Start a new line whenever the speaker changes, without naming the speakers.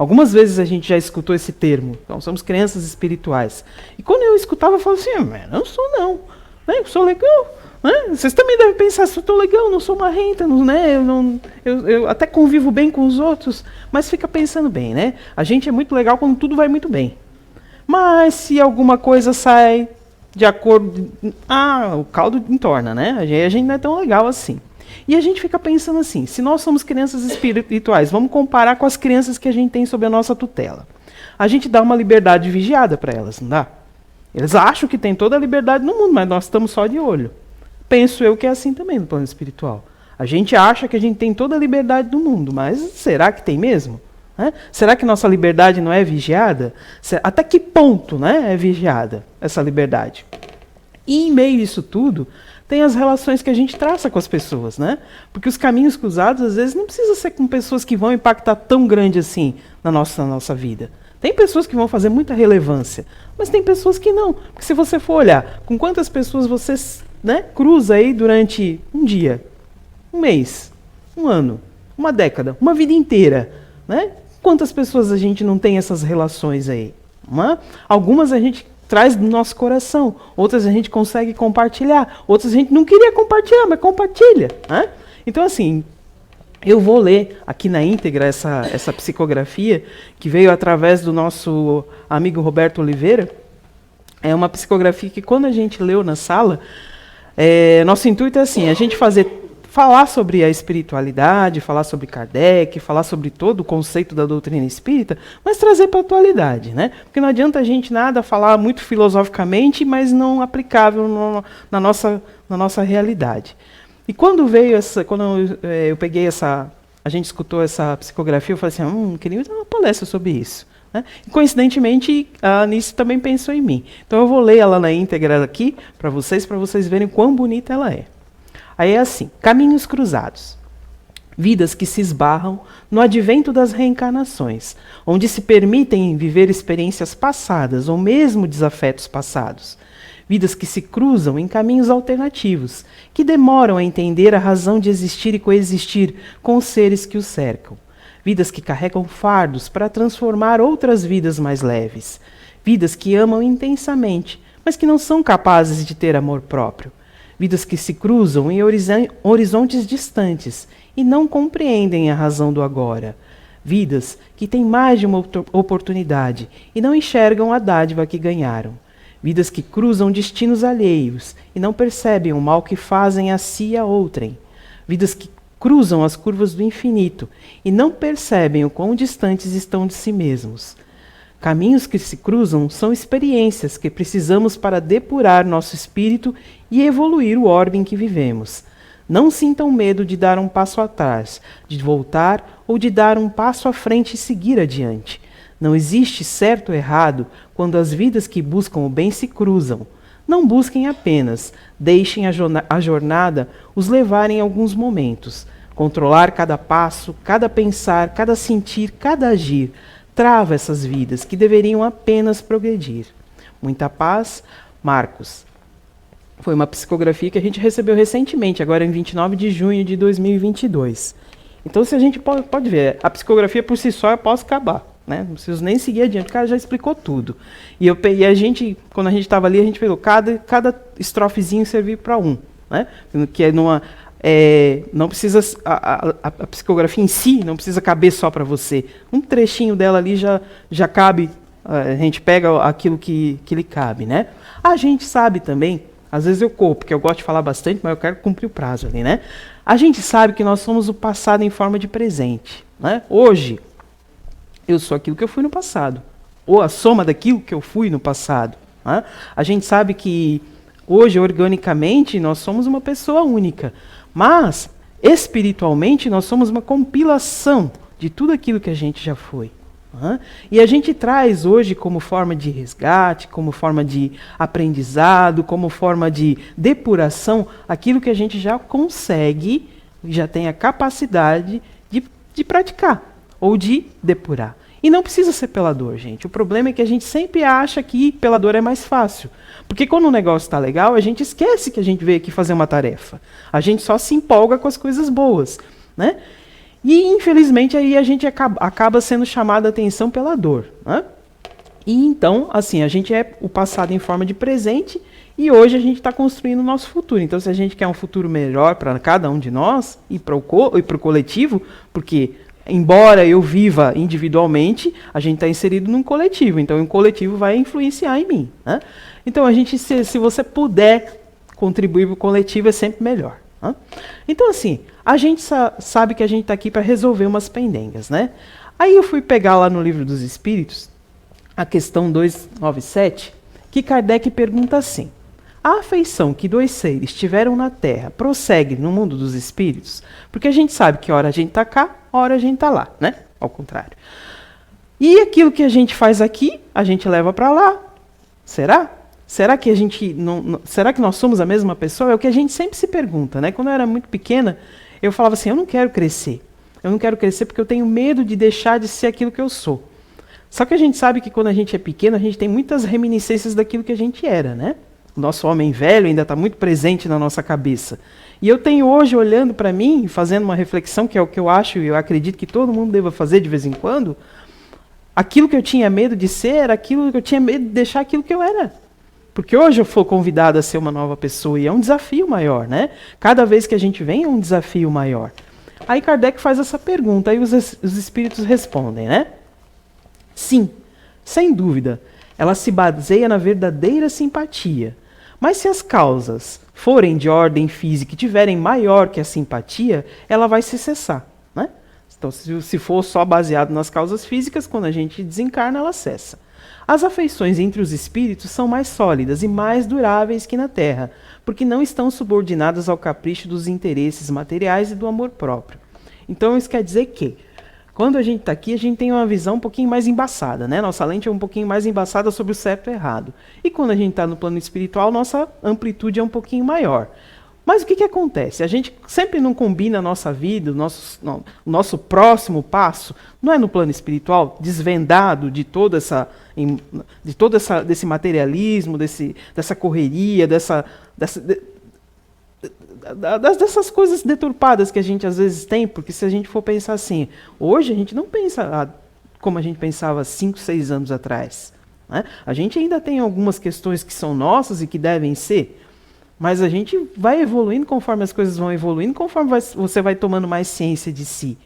Algumas vezes a gente já escutou esse termo. Então, somos crianças espirituais. E quando eu escutava, eu falava assim, eu não sou não. Né? Eu sou legal. Né? Vocês também devem pensar, se eu estou legal, não sou marrenta, né? Eu até convivo bem com os outros, mas fica pensando bem, né? A gente é muito legal quando tudo vai muito bem. Mas se alguma coisa sai de acordo... o caldo entorna, né? A gente não é tão legal assim. E a gente fica pensando assim, se nós somos crianças espirituais, vamos comparar com as crianças que a gente tem sob a nossa tutela. A gente dá uma liberdade vigiada para elas, não dá? Eles acham que tem toda a liberdade no mundo, mas nós estamos só de olho. Penso eu que é assim também no plano espiritual. A gente acha que a gente tem toda a liberdade do mundo, mas será que tem mesmo? Será que nossa liberdade não é vigiada? Até que ponto, né, é vigiada essa liberdade? E em meio a isso tudo, tem as relações que a gente traça com as pessoas, né? Porque os caminhos cruzados, às vezes, não precisa ser com pessoas que vão impactar tão grande assim na nossa vida. Tem pessoas que vão fazer muita relevância, mas tem pessoas que não. Porque se você for olhar, com quantas pessoas você, né, cruza aí durante um dia, um mês, um ano, uma década, uma vida inteira, né? Quantas pessoas a gente não tem essas relações aí? Algumas a gente traz do nosso coração, outras a gente consegue compartilhar, outras a gente não queria compartilhar, mas compartilha. Né? Então, assim, eu vou ler aqui na íntegra essa psicografia, que veio através do nosso amigo Roberto Oliveira. É uma psicografia que, quando a gente leu na sala, nosso intuito é assim, a gente falar sobre a espiritualidade, falar sobre Kardec, falar sobre todo o conceito da doutrina espírita, mas trazer para a atualidade, né? Porque não adianta a gente nada falar muito filosoficamente, mas não aplicável na nossa realidade. E quando veio eu peguei a gente escutou essa psicografia, eu falei assim, queria dar uma palestra sobre isso. Né? E, coincidentemente, a Anice também pensou em mim. Então eu vou ler ela na íntegra aqui para vocês verem quão bonita ela é. Aí é assim, caminhos cruzados. Vidas que se esbarram no advento das reencarnações, onde se permitem viver experiências passadas ou mesmo desafetos passados. Vidas que se cruzam em caminhos alternativos, que demoram a entender a razão de existir e coexistir com os seres que os cercam. Vidas que carregam fardos para transformar outras vidas mais leves. Vidas que amam intensamente, mas que não são capazes de ter amor próprio. Vidas que se cruzam em horizontes distantes e não compreendem a razão do agora. Vidas que têm mais de uma oportunidade e não enxergam a dádiva que ganharam. Vidas que cruzam destinos alheios e não percebem o mal que fazem a si e a outrem. Vidas que cruzam as curvas do infinito e não percebem o quão distantes estão de si mesmos. Caminhos que se cruzam são experiências que precisamos para depurar nosso espírito e evoluir o orbe em que vivemos. Não sintam medo de dar um passo atrás, de voltar ou de dar um passo à frente e seguir adiante. Não existe certo ou errado quando as vidas que buscam o bem se cruzam. Não busquem apenas, deixem a jornada os levar em alguns momentos. Controlar cada passo, cada pensar, cada sentir, cada agir, trava essas vidas que deveriam apenas progredir. Muita paz, Marcos. Foi uma psicografia que a gente recebeu recentemente, agora em 29 de junho de 2022. Então, se a gente pode ver, a psicografia por si só eu posso acabar. Né? Não preciso nem seguir adiante, o cara já explicou tudo. E a gente, quando a gente estava ali, a gente pegou cada estrofezinho servir para um. Né? Que é não precisa a psicografia em si não precisa caber só para você. Um trechinho dela ali já cabe, a gente pega aquilo que lhe cabe. Né? A gente sabe também, às vezes eu corro, porque eu gosto de falar bastante, mas eu quero cumprir o prazo ali. Né? A gente sabe que nós somos o passado em forma de presente. Né? Hoje, eu sou aquilo que eu fui no passado, ou a soma daquilo que eu fui no passado. Né? A gente sabe que hoje, organicamente, nós somos uma pessoa única, mas espiritualmente nós somos uma compilação de tudo aquilo que a gente já foi. Né? E a gente traz hoje como forma de resgate, como forma de aprendizado, como forma de depuração, aquilo que a gente já consegue, já tem a capacidade de praticar ou de depurar. E não precisa ser pela dor, gente. O problema é que a gente sempre acha que pela dor é mais fácil. Porque quando o negócio está legal, a gente esquece que a gente veio aqui fazer uma tarefa. A gente só se empolga com as coisas boas. Né? E, infelizmente, aí a gente acaba sendo chamado a atenção pela dor. Né? E então, assim, a gente é o passado em forma de presente e hoje a gente está construindo o nosso futuro. Então, se a gente quer um futuro melhor para cada um de nós e para o coletivo, porque, embora eu viva individualmente, a gente está inserido num coletivo. Então, o coletivo vai influenciar em mim. Né? Então, a gente, se você puder contribuir para o coletivo, é sempre melhor. Né? Então, assim, a gente sabe que a gente está aqui para resolver umas pendengas, né? Aí eu fui pegar lá no Livro dos Espíritos, a questão 297, que Kardec pergunta assim: a afeição que dois seres tiveram na Terra prossegue no mundo dos espíritos? Porque a gente sabe que hora a gente está cá, hora a gente está lá, né? Ao contrário. E aquilo que a gente faz aqui, a gente leva para lá. Será? Será que a gente será que nós somos a mesma pessoa? É o que a gente sempre se pergunta, né? Quando eu era muito pequena, eu falava assim: eu não quero crescer. Eu não quero crescer porque eu tenho medo de deixar de ser aquilo que eu sou. Só que a gente sabe que quando a gente é pequeno, a gente tem muitas reminiscências daquilo que a gente era, né? O nosso homem velho ainda está muito presente na nossa cabeça. E eu tenho hoje, olhando para mim, fazendo uma reflexão, que é o que eu acho e eu acredito que todo mundo deva fazer de vez em quando, aquilo que eu tinha medo de ser era aquilo que eu tinha medo de deixar aquilo que eu era. Porque hoje eu fui convidado a ser uma nova pessoa e é um desafio maior, né? Cada vez que a gente vem é um desafio maior. Aí Kardec faz essa pergunta, aí os espíritos respondem, né? Sim, sem dúvida, ela se baseia na verdadeira simpatia. Mas se as causas forem de ordem física e tiverem maior que a simpatia, ela vai se cessar. Né? Então, se for só baseado nas causas físicas, quando a gente desencarna, ela cessa. As afeições entre os espíritos são mais sólidas e mais duráveis que na Terra, porque não estão subordinadas ao capricho dos interesses materiais e do amor próprio. Então, isso quer dizer que quando a gente está aqui, a gente tem uma visão um pouquinho mais embaçada, né? Nossa lente é um pouquinho mais embaçada sobre o certo e o errado. E quando a gente está no plano espiritual, nossa amplitude é um pouquinho maior. Mas o que acontece? A gente sempre não combina a nossa vida, o nosso próximo passo, não é no plano espiritual, desvendado de desse materialismo, dessa correria, dessas coisas deturpadas que a gente às vezes tem, porque se a gente for pensar assim, hoje a gente não pensa como a gente pensava 5, 6 anos atrás. Né? A gente ainda tem algumas questões que são nossas e que devem ser, mas a gente vai evoluindo conforme as coisas vão evoluindo, conforme você vai tomando mais ciência de si.